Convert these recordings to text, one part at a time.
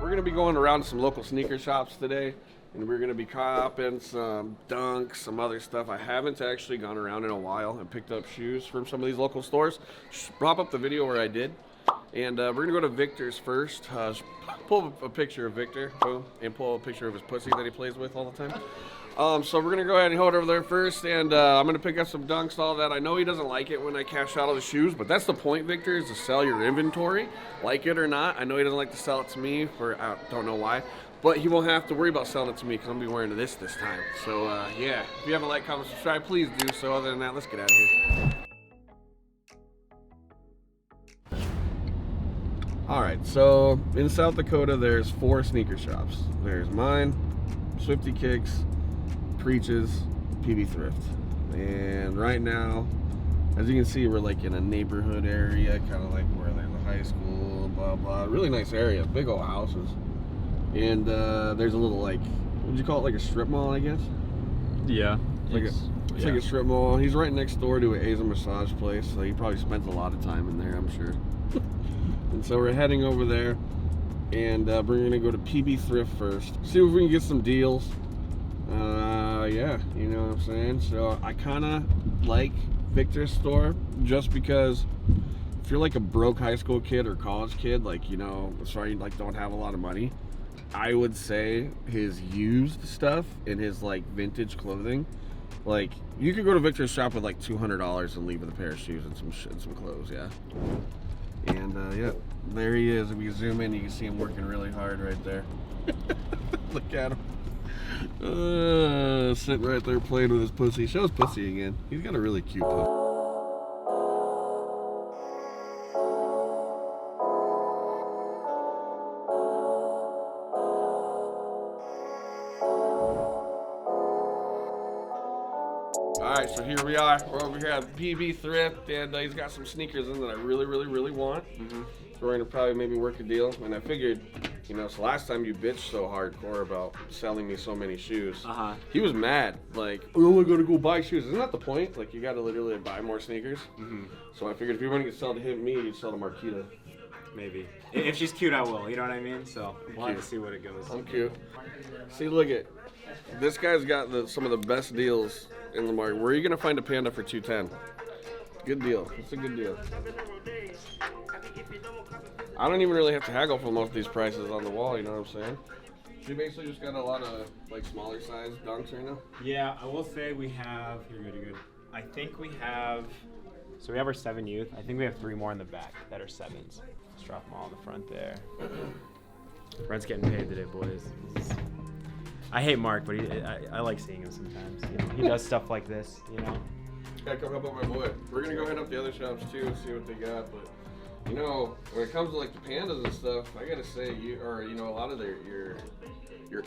we're gonna be going around some local sneaker shops today, and we're gonna be copping some Dunks, some other stuff. I haven't actually gone around in a while and picked up shoes from some of these local stores. Just prop up the video where I did, and we're gonna go to Victor's first. Pull a picture of Victor, boom, and pull a picture of his pussy that he plays with all the time. So we're gonna go ahead and hold over there first, and I'm gonna pick up some Dunks, all that. I know he doesn't like it when I cash out all the shoes, but that's the point, Victor, is to sell your inventory, like it or not. I know he doesn't like to sell it to me for I don't know why, but he won't have to worry about selling it to me because I'm gonna be wearing this time. So yeah, if you haven't liked, comment, subscribe, please do so. Other than that, let's get out of here. All right, so in South Dakota, there's 4 sneaker shops. There's mine, Swifty Kicks, Preaches, PB Thrift. And right now, as you can see, we're like in a neighborhood area, kind of like where there's a high school, blah, blah. Really nice area, big old houses. And there's a little like, what would you call it, like a strip mall, I guess? Yeah. It's like a strip mall. He's right next door to an A's massage place, so he probably spends a lot of time in there, I'm sure. And so we're heading over there, and we're gonna go to PB Thrift first. See if we can get some deals. Yeah, you know what I'm saying? So I kind of like Victor's store just because if you're like a broke high school kid or college kid, like, you know, sorry, like don't have a lot of money, I would say his used stuff and his like vintage clothing, like you could go to Victor's shop with like $200 and leave with a pair of shoes and some clothes, yeah. And yeah, there he is. If we zoom in, you can see him working really hard right there. Look at him. Sitting right there playing with his pussy. Show his pussy again. He's got a really cute pussy. Alright, so here we are. We're over here at PB Thrift, and he's got some sneakers in that I really want. So we're gonna probably maybe work a deal. And I figured, you know, so last time you bitched so hardcore about selling me so many shoes, he was mad. Like, oh, I gotta go buy shoes. Isn't that the point? Like, you gotta literally buy more sneakers. So I figured if you want to sell to me, you'd sell to Marquita. Maybe. If she's cute, I will. You know what I mean? So we'll have to see what it goes. I'm cute. See, look at this guy's got some of the best deals in the market. Where are you gonna find a panda for $210? Good deal. It's a good deal. I don't even really have to haggle for most of these prices on the wall. You know what I'm saying? You basically just got a lot of like smaller size Dunks right now. Yeah, I will say we have. You're good. You're good. I think we have. So we have our 7 youth. I think we have 3 more in the back that are 7s. Let's drop them all in the front there. Rent's getting paid today, boys. I hate Mark, but I like seeing him sometimes. You know, he does stuff like this, you know. Gotta come help out my boy. We're gonna go head up the other shops too and see what they got. But you know, when it comes to like the pandas and stuff, I gotta say you know, a lot of your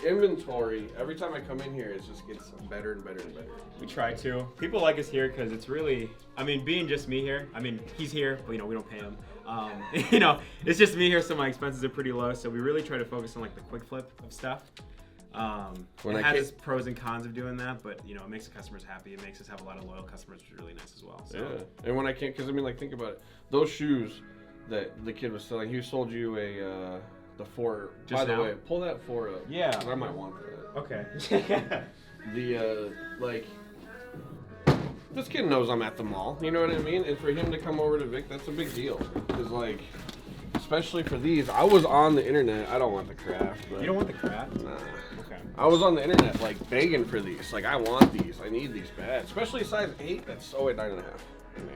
inventory. Every time I come in here, it just gets better and better and better. We try to. People like us here because it's really. I mean, being just me here. I mean, he's here, but you know, we don't pay him. You know, it's just me here, so my expenses are pretty low. So we really try to focus on like the quick flip of stuff. It has its pros and cons of doing that, but you know, it makes the customers happy. It makes us have a lot of loyal customers, which is really nice as well. So. Yeah, and when I can't, because I mean, like, think about it. Those shoes that the kid was selling, he sold you the 4. Just by the now? way, pull that 4 up. Yeah. I might want that. Okay. Like, this kid knows I'm at the mall. You know what I mean? And for him to come over to Vic, that's a big deal. Because like, especially for these, I was on the internet. I don't want the craft. But You don't want the craft? Nah. Okay. I was on the internet like begging for these. Like, I want these. I need these bad. Especially size 8. That's 9.5.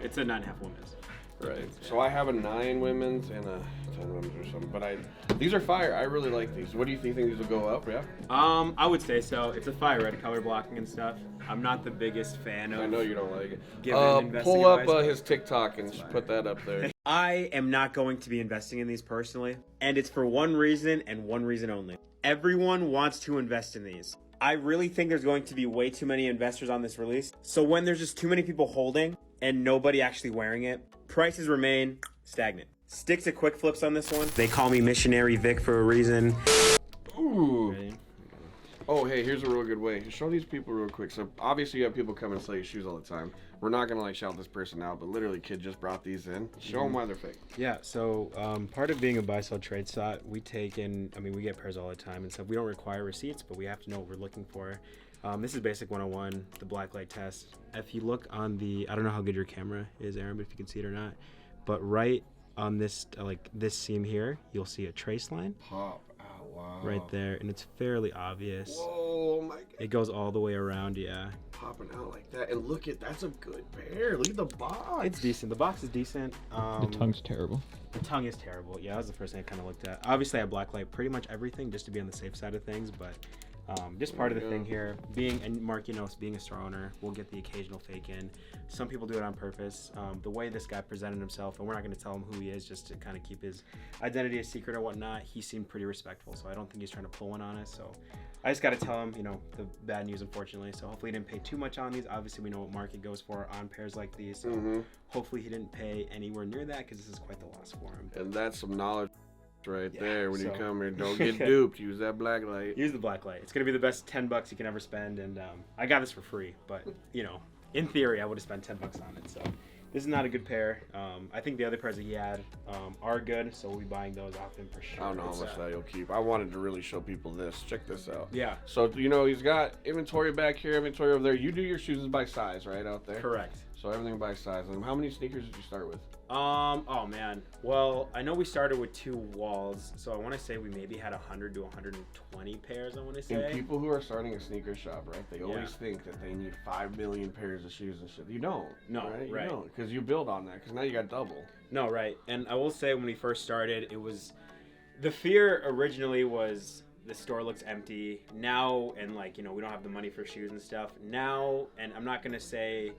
It's a 9.5 women's. Right. So I have a 9 women's and a 10 women's or something. But these are fire. I really like these. What do you think these will go up? Yeah. I would say so. It's a fire red color blocking and stuff. I'm not the biggest fan of. I know you don't like it. Given pull up his TikTok and put that up there. I am not going to be investing in these personally, and it's for one reason and one reason only. Everyone wants to invest in these. I really think there's going to be way too many investors on this release. So when there's just too many people holding and nobody actually wearing it, prices remain stagnant. Stick to quick flips on this one. They call me Missionary Vic for a reason. Ooh. Ready? Oh, Oh, hey, here's a real good way. Show these people real quick. So obviously you have people come and sell you shoes all the time. We're not gonna like shout this person out, but literally, kid just brought these in. Show them why they're fake. Yeah. So part of being a buy sell trade spot, we take in. I mean, we get pairs all the time and stuff. We don't require receipts, but we have to know what we're looking for. This is basic 101, the black light test. If you look on the, I don't know how good your camera is, Aaron, but if you can see it or not, but right on this, like this seam here, you'll see a trace line. Pop. Oh, wow. Right there, and it's fairly obvious. Whoa, my God. It goes all the way around, yeah. Popping out like that. And look at, that's a good pair. Look at the box. It's decent. The box is decent. The tongue's terrible. The tongue is terrible. Yeah, that was the first thing I kind of looked at. Obviously, I blacklight pretty much everything just to be on the safe side of things, but just part of the thing here, being, and Mark, you know, being a store owner, we'll get the occasional fake in. Some people do it on purpose. The way this guy presented himself, and we're not going to tell him who he is just to kind of keep his identity a secret or whatnot, he seemed pretty respectful, so I don't think he's trying to pull one on us. So I just got to tell him, you know, the bad news, unfortunately. So hopefully he didn't pay too much on these. Obviously, we know what market goes for on pairs like these, so hopefully he didn't pay anywhere near that, because this is quite the loss for him. And that's some knowledge right there. When you so- come here, don't get duped. Use that black light. Use the black light. It's gonna be the best $10 you can ever spend, and I got this for free. But you know, in theory, I would have spent $10 on it. So this is not a good pair. I think the other pairs that he had are good, so we'll be buying those off him for sure. I don't know how much that you'll keep. I wanted to really show people this. Check this out. Yeah. So you know he's got inventory back here, inventory over there. You do your shoes by size, right out there? Correct. So everything by size. And how many sneakers did you start with? Oh man. Well, I know we started with 2 walls, so I want to say we maybe had 100 to 120 pairs. I want to say. And people who are starting a sneaker shop, right? They always think that they need 5 million pairs of shoes and shit. You don't. No, right? right. You don't, because you build on that. Because now you got double. No, right. And I will say when we first started, it was the fear originally was the store looks empty now, and like, you know, we don't have the money for shoes and stuff now. And I'm not gonna say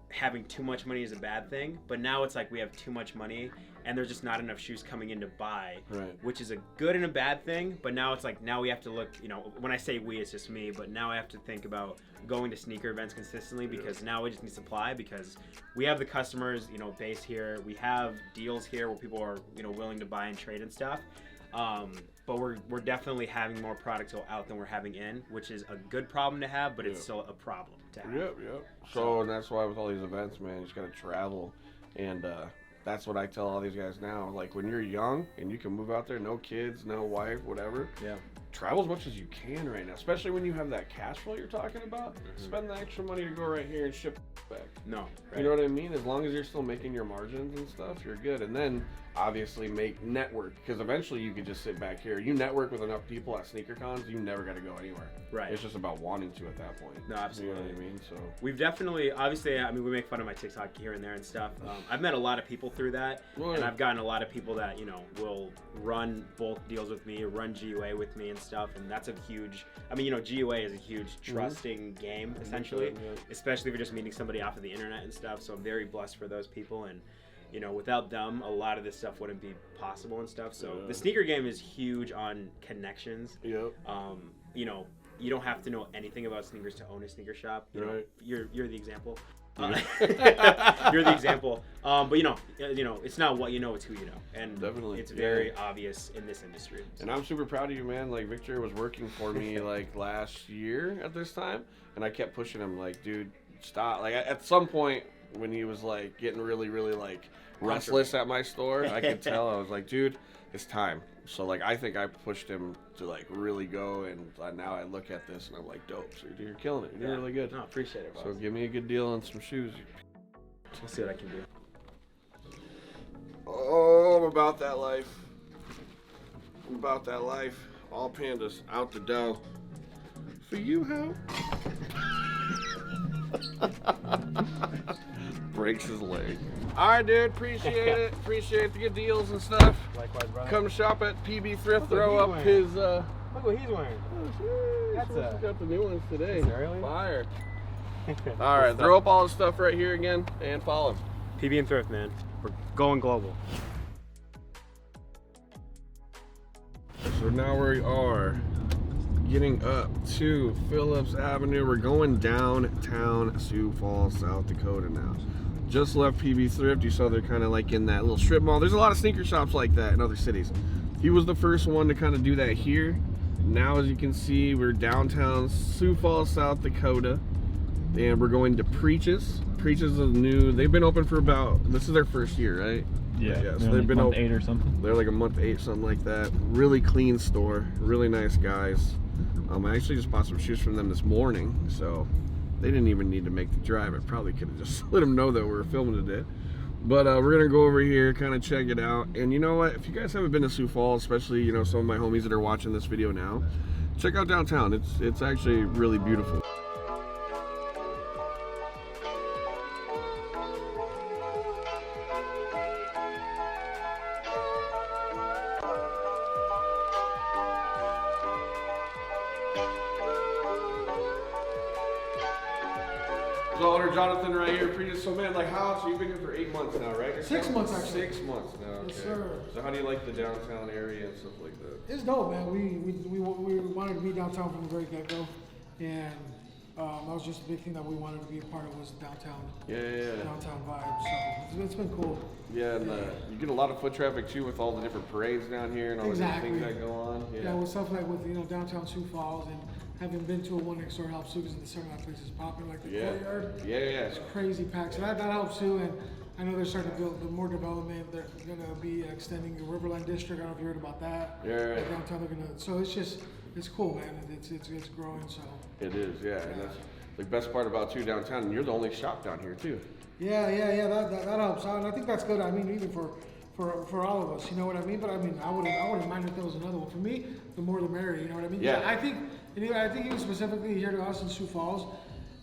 having too much money is a bad thing, but now it's like we have too much money and there's just not enough shoes coming in to buy, Right. which is a good and a bad thing. But now it's like, now we have to look, you know, when I say we, it's just me, but now I have to think about going to sneaker events consistently, because now we just need supply, because we have the customers, you know, base here, we have deals here where people are, you know, willing to buy and trade and stuff. But we're definitely having more product go out than we're having in, which is a good problem to have, but it's still a problem to have. Yep. So and that's why with all these events, man, you just gotta travel, and that's what I tell all these guys now. Like when you're young and you can move out there, no kids, no wife, whatever. Yeah. Travel as much as you can right now, especially when you have that cash flow you're talking about. Spend the extra money to go right here and ship back. No. Right. You know what I mean? As long as you're still making your margins and stuff, you're good. And then obviously network, because eventually you could just sit back here. You network with enough people at sneaker cons, you never got to go anywhere. Right. It's just about wanting to at that point. No, absolutely. You know what I mean? So We've definitely, obviously, I mean, we make fun of my TikTok here and there and stuff. I've met a lot of people through that, and I've gotten a lot of people that, you know, will run bulk deals with me, or run GUA with me and stuff, and that's a huge, I mean, you know, GUA is a huge trusting game, essentially, especially if you're just meeting somebody off of the internet and stuff, so I'm very blessed for those people, and, you know, without them, a lot of this stuff wouldn't be possible and stuff, so the sneaker game is huge on connections. Yep. You know, you don't have to know anything about sneakers to own a sneaker shop. You know, you're the example. You're the example. But you know, it's not what you know, it's who you know, and Definitely. it's very obvious in this industry. And I'm super proud of you, man. Like Victor was working for me like last year at this time, and I kept pushing him like, dude, stop. Like at some point when he was like getting really like restless at my store, I could tell. I was like, dude, it's time. So like I think I pushed him to like really go, and now I look at this and I'm like, dope. So you're killing it. You're doing really good. No, appreciate it, boss. So give me a good deal on some shoes. Let's see what I can do. Oh, I'm about that life. I'm about that life. All pandas out the dough. For you, how? Breaks his leg. All right, dude. Appreciate it. Appreciate the good deals and stuff. Likewise, brother. Come shop at PB Thrift. Look what Throw he's up wearing. his. Look what he's wearing. Oh, That's got the new ones today. Is it really? Fire. All right, throw up all the stuff right here again and follow him. PB and Thrift, man. We're going global. So now we are getting up to Phillips Avenue. We're going downtown Sioux Falls, South Dakota now. Just left PB Thrift. You saw they're kind of like in that little strip mall. There's a lot of sneaker shops like that in other cities. He was the first one to kind of do that here. Now, as you can see, we're downtown Sioux Falls, South Dakota, and we're going to Preach's. Preach's is new. They've been open for this is their first year, right? Yeah, So they've been month open 8 or something. They're like a month 8, something like that. Really clean store, really nice guys. I actually just bought some shoes from them this morning, so they didn't even need to make the drive. I probably could have just let them know that we were filming today. But we're gonna go over here, kind of check it out. And you know what? If you guys haven't been to Sioux Falls, especially some of my homies that are watching this video now, check out downtown. It's actually really beautiful. So owner Jonathan right here, so man, like so you've been here for 8 months now, right? 6 months actually. 6 months now, okay. Yes, sir. So how do you like the downtown area and stuff like that? It's dope, man. We wanted to be downtown from the very get-go, and that was just a big thing that we wanted to be a part of was downtown. Downtown vibe. So it's been cool. Yeah, and you get a lot of foot traffic too with all the different parades down here and all the different things that go on. Yeah, with stuff like with downtown Sioux Falls, and having been to a one next door helps too, because the certain place is popping, like the courtyard. It's crazy packed. So that helps too, and I know they're starting to build more development. They're gonna be extending the Riverland district. I don't know if you heard about that. Like downtown, they're gonna. So it's cool, man. It's growing. So it is, and that's the best part about downtown. And you're the only shop down here too. Yeah. That helps out, and I think that's good. I mean, even for all of us, you know what I mean. But I mean, I wouldn't mind if there was another one. For me, the more the merrier. You know what I mean? Yeah. I think even specifically here to us in Sioux Falls,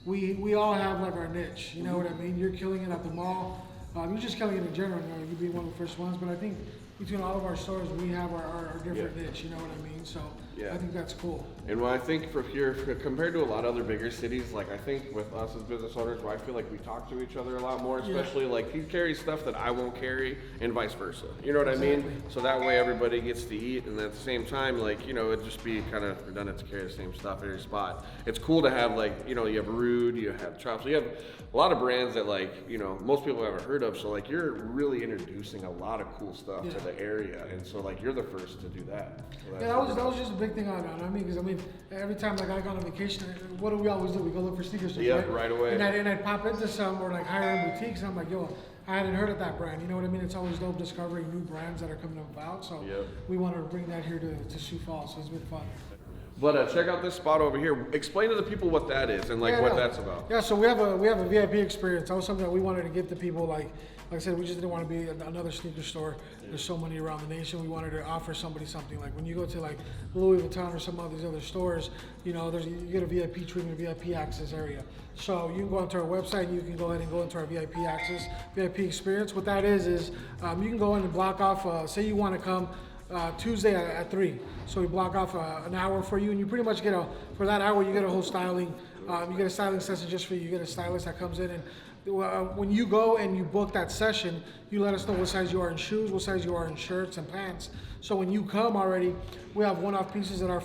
we all have like our niche. You know what I mean? You're killing it at the mall. You're just killing it in general. You being one of the first ones, but I think between all of our stores, we have our different niche. You know what I mean? So I think that's cool. And when I think for here, compared to a lot of other bigger cities, like I think with us as business owners, I feel like we talk to each other a lot more, especially like he carries stuff that I won't carry and vice versa. You know what I mean? So that way everybody gets to eat, and at the same time, like, it'd just be kind of redundant to carry the same stuff at every spot. It's cool to have like, you have Rude, you have Chops, you have a lot of brands that like, most people haven't heard of. So like you're really introducing a lot of cool stuff to the area, and so like you're the first to do that. So that was just a big thing on me, because I mean, every time like I go on vacation, what do we always do? We go look for sneakers. Right away. And I'd pop into some or like higher end boutiques, and I'm like, yo, I hadn't heard of that brand. You know what I mean? It's always dope discovering new brands that are coming about. So we want to bring that here to Sioux Falls. So it's been fun. But check out this spot over here. Explain to the people what that is and like what that's about. Yeah, so we have a VIP experience. That was something that we wanted to give to people. Like I said, we just didn't want to be another sneaker store. There's so many around the nation. We wanted to offer somebody something. Like when you go to like Louis Vuitton or some of these other stores, you get a VIP treatment, a VIP access area. So you can go onto our website and you can go ahead and go into our VIP access, VIP experience. What that is you can go in and block off, say you want to come Tuesday at 3. So we block off an hour for you, and you pretty much get for that hour, you get a whole styling, you get a styling session just for you. You get a stylist that comes in, and when you go and you book that session, you let us know what size you are in shoes, what size you are in shirts and pants. So when you come already, we have one-off pieces that are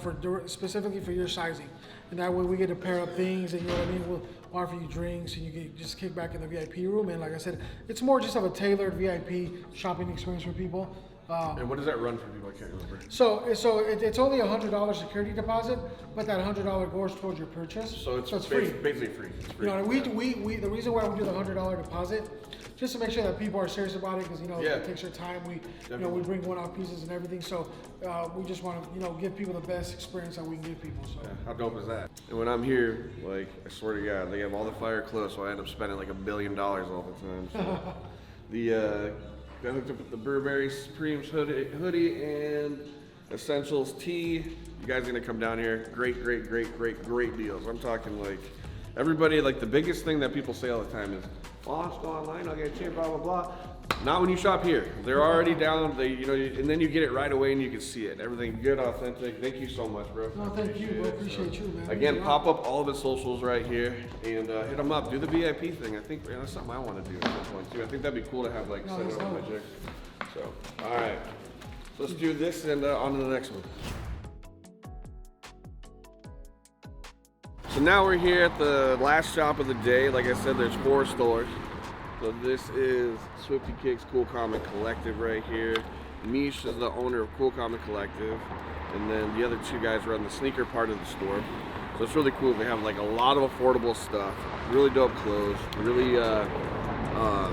specifically for your sizing. And that way we get to pair up things, and you know what I mean? We'll offer you drinks, and you can just kick back in the VIP room. And like I said, it's more just of a tailored VIP shopping experience for people. And what does that run for people? I can't remember. So it's only $100 security deposit, but that $100 goes towards your purchase. So it's free. Basically free. It's free. We the reason why we do the $100 deposit, just to make sure that people are serious about it, because it takes your time. We bring one-off pieces and everything. So we just want to give people the best experience that we can give people. So how dope is that? And when I'm here, like I swear to God, they have all the fire clothes, so I end up spending like $1 billion all the time. So I hooked up with the Burberry Supremes hoodie and Essentials tee. You guys are gonna come down here. Great deals. I'm talking like everybody, like the biggest thing that people say all the time is, oh, I'll just go online, I'll get a chip, blah, blah, blah. Not when you shop here. They're already down, and then you get it right away and you can see it. Everything good, authentic. Thank you so much, bro. No, thank you, bro. Appreciate you, man. Again, pop up all of his socials right here and hit them up. Do the VIP thing. I think that's something I want to do at some point too. I think that'd be cool to have like set it on my jig. So, all right. So let's do this and on to the next one. So now we're here at the last shop of the day. Like I said, there's 4 stores. So this is Swifty Kicks Cool Comic Collective right here. Mish is the owner of Cool Comic Collective, and then the other two guys run the sneaker part of the store. So it's really cool. They have like a lot of affordable stuff, really dope clothes, really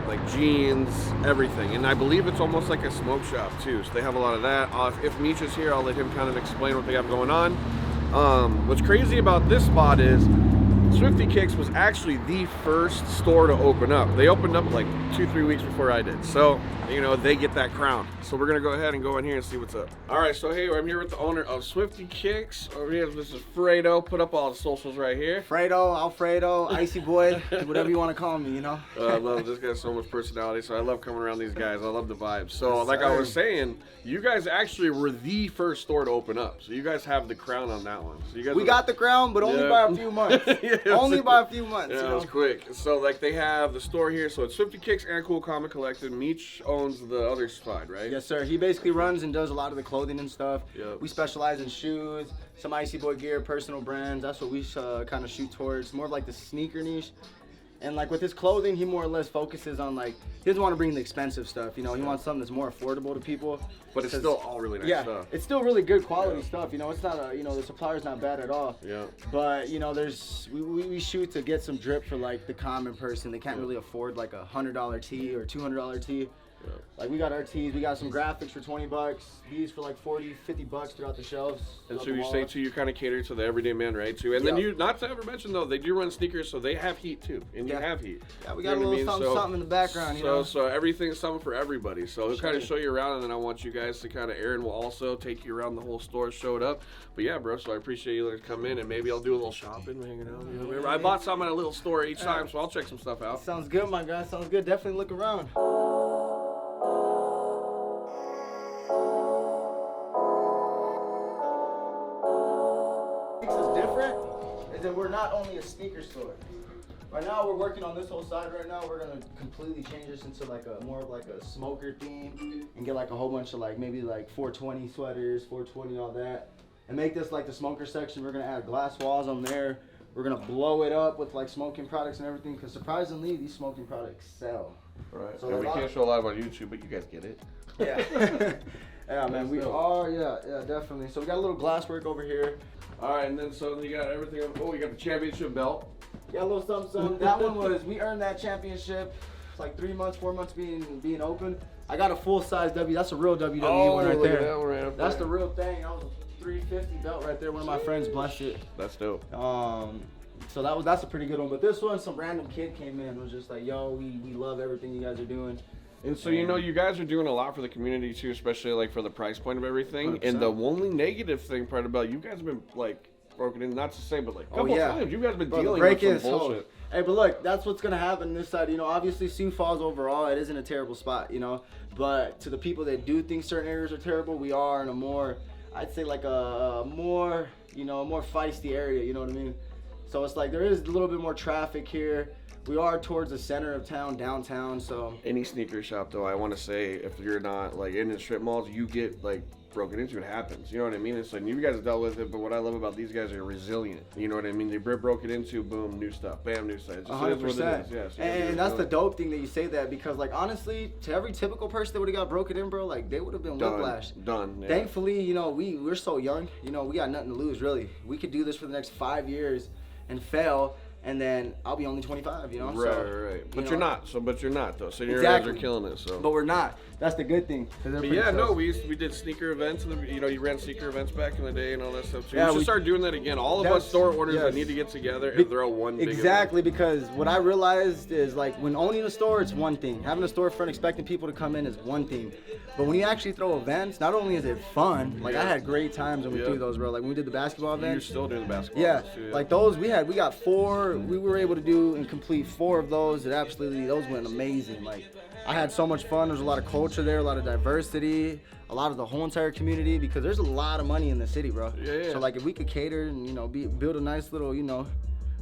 like jeans, everything. And I believe it's almost like a smoke shop too. So they have a lot of that. If Mish is here, I'll let him kind of explain what they have going on. What's crazy about this spot is Swifty Kicks was actually the first store to open up. They opened up like 2-3 weeks before I did. So, you know, they get that crown. So we're gonna go ahead and go in here and see what's up. All right, so hey, I'm here with the owner of Swifty Kicks. Over here, this is Fredo. Put up all the socials right here. Fredo, Alfredo, Icy Boy, whatever you want to call me, you know? I love this guy, so much personality, so I love coming around these guys. I love the vibe. So like I was saying, you guys actually were the first store to open up. So you guys have the crown on that one. So you guys We got the crown, but only by a few months. Only by a few months. Yeah, you it know? was quick. So like they have the store here, so it's Swifty Kicks and Cool Comic Collective. Meech owns the other side, right? Yes, sir. He basically runs and does a lot of the clothing and stuff. Yep. We specialize in shoes, some Icy Boy gear, personal brands. That's what we kind of shoot towards. More of like the sneaker niche. And like with his clothing, he more or less focuses on like, he doesn't want to bring the expensive stuff, you know, he wants something that's more affordable to people. But it's still all really nice stuff. It's still really good quality stuff, you know, it's not a, you know, the supplier's not bad at all. Yeah. But, you know, we shoot to get some drip for like the common person. They can't really afford like a $100 tee or $200 tee. Yeah. Like we got our tees, we got some graphics for 20 bucks, these for like 40, 50 bucks throughout the shelves. And so you say too, you kind of cater to the everyday man, right? Too. And then you, not to ever mention though, they do run sneakers, so they have heat too, and you have heat. Yeah, we got a little something in the background, you know. So everything's something for everybody. So he'll kind of show you around, and then I want you guys to kind of, Aaron will also take you around the whole store, show it up. But yeah, bro, so I appreciate you letting us come in, and maybe I'll do a little shopping, hanging out. You know, I bought some at a little store each time, so I'll check some stuff out. Sounds good, my guy. Sounds good. Definitely look around. That we're not only a sneaker store. Right now we're working on this whole side right now. We're gonna completely change this into like a more of like a smoker theme and get like a whole bunch of like maybe like 420 sweaters, 420 all that, and make this like the smoker section. We're gonna add glass walls on there. We're gonna blow it up with like smoking products and everything, because surprisingly these smoking products sell. Right. So yeah, we can't show a lot on YouTube, but you guys get it. Yeah. Yeah, man, we are, yeah, definitely. So we got a little glass work over here. All right, and then so you got everything. Oh, you got the championship belt. Got a little something. That one was, we earned that championship. It's like 3 months, 4 months being open. I got a full-size W. That's a real WWE one right there. That one right up That's there. the real thing. That was a 350 belt right there. One of my friends blessed it. That's dope. So that's a pretty good one. But this one, some random kid came in and was just like, yo, we love everything you guys are doing. And so, you know, you guys are doing a lot for the community too, especially like for the price point of everything. 100%. And the only negative thing part about you guys have been like broken in, not to say, but like a couple times you guys have been dealing with some bullshit. Hey, but look, that's what's gonna happen on this side. You know, obviously Sioux Falls overall, it isn't a terrible spot, you know. But to the people that do think certain areas are terrible, we are in a more, I'd say like a more, you know, a more feisty area, you know what I mean? So it's like there is a little bit more traffic here. We are towards the center of town, downtown, so. Any sneaker shop though, I want to say, if you're not like in the strip malls, you get like broken into, it happens. You know what I mean? It's like you guys have dealt with it, but what I love about these guys are resilient. You know what I mean? They broke it into, boom, new stuff, bam, new stuff. It just is what it is. Yes. And that's the dope thing that you say that, because like honestly, to every typical person that would have got broken in, bro, like they would have been whiplash. Done. Yeah. Thankfully, you know, we're so young, you know, we got nothing to lose really. We could do this for the next 5 years and fail, and then I'll be only 25, you know? Right. But you're not. But you're not though. So your guys are killing it. So. But we're not. That's the good thing. But yeah, no, we did sneaker events. You know, you ran sneaker events back in the day and all that stuff too. Yeah, we should start doing that again. All of us store owners that need to get together and throw one big event. Because what I realized is like when owning a store, it's one thing. Having a storefront, expecting people to come in is one thing. But when you actually throw events, not only is it fun, like I had great times when we threw those, bro. Like when we did the basketball event. You're still doing the basketball events too, like those, we got 4, we were able to do and complete 4 of those. It absolutely, those went amazing. Like I had so much fun. There's a lot of culture there, a lot of diversity, a lot of the whole entire community, because there's a lot of money in the city, bro. Yeah. So like if we could cater and, you know, build a nice little, you know,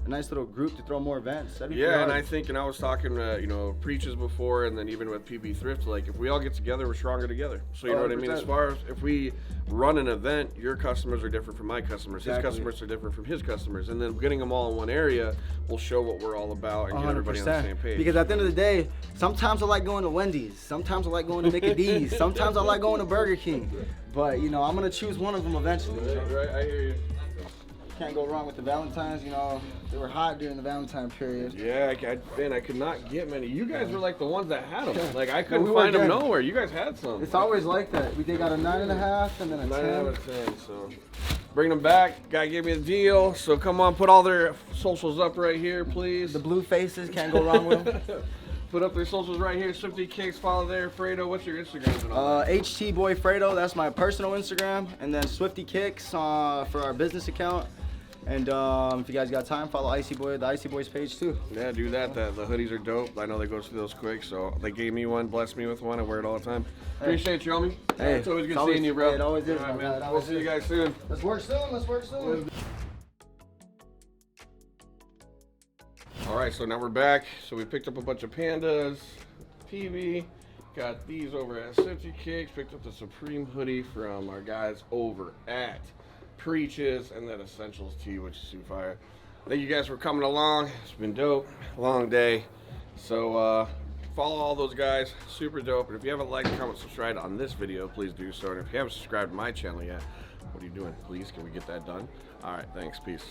a nice little group to throw more events. That'd be Yeah, pretty and hard. I think, and I was talking, you know, Preaches before, and then even with PB Thrift, like if we all get together, we're stronger together. So you know what I mean? As 100%. far as if we run an event, your customers are different from my customers. His Exactly. customers are different from his customers, and then getting them all in one area will show what we're all about and get everybody on the same page. Because at the end of the day, sometimes I like going to Wendy's, sometimes I like going to Mickey D's, sometimes I like going to Burger King. But you know, I'm gonna choose one of them eventually. Right, I hear you. Can't go wrong with the Valentines. You know, they were hot during the Valentine period. Yeah, man, I could not get many. You guys were like the ones that had them. Like I couldn't we were find them getting- nowhere. You guys had some. It's always like that. They got a 9.5 and then a 9 10. out of 10. So bring them back. Guy gave me a deal. So come on, put all their socials up right here, please. The blue faces, can't go wrong with them. Put up their socials right here. Swifty Kicks, follow there. Fredo, what's your Instagram and all that? HT Boy Fredo, that's my personal Instagram, and then Swifty Kicks for our business account. And if you guys got time, follow Icy Boy, the Icy Boys page too. Yeah, do that. The hoodies are dope. I know they go through those quick, so they gave me one, blessed me with one. I wear it all the time. Appreciate you, homie. Hey, it's always good it's always- seeing you, bro. hey, it always is, All right, my guy. It We'll always see you is. guys soon. Let's work soon. Let's work soon. All right, so now we're back. So we picked up a bunch of pandas, PB, got these over at Swifty Kicks, picked up the Supreme hoodie from our guys over at Preaches, and that Essentials tee, which is super fire. Thank you guys for coming along. It's been dope, long day. So follow all those guys, super dope. And if you haven't liked, comment, subscribed on this video, please do so. And if you haven't subscribed to my channel yet, what are you doing? Please, can we get that done? All right, thanks, peace.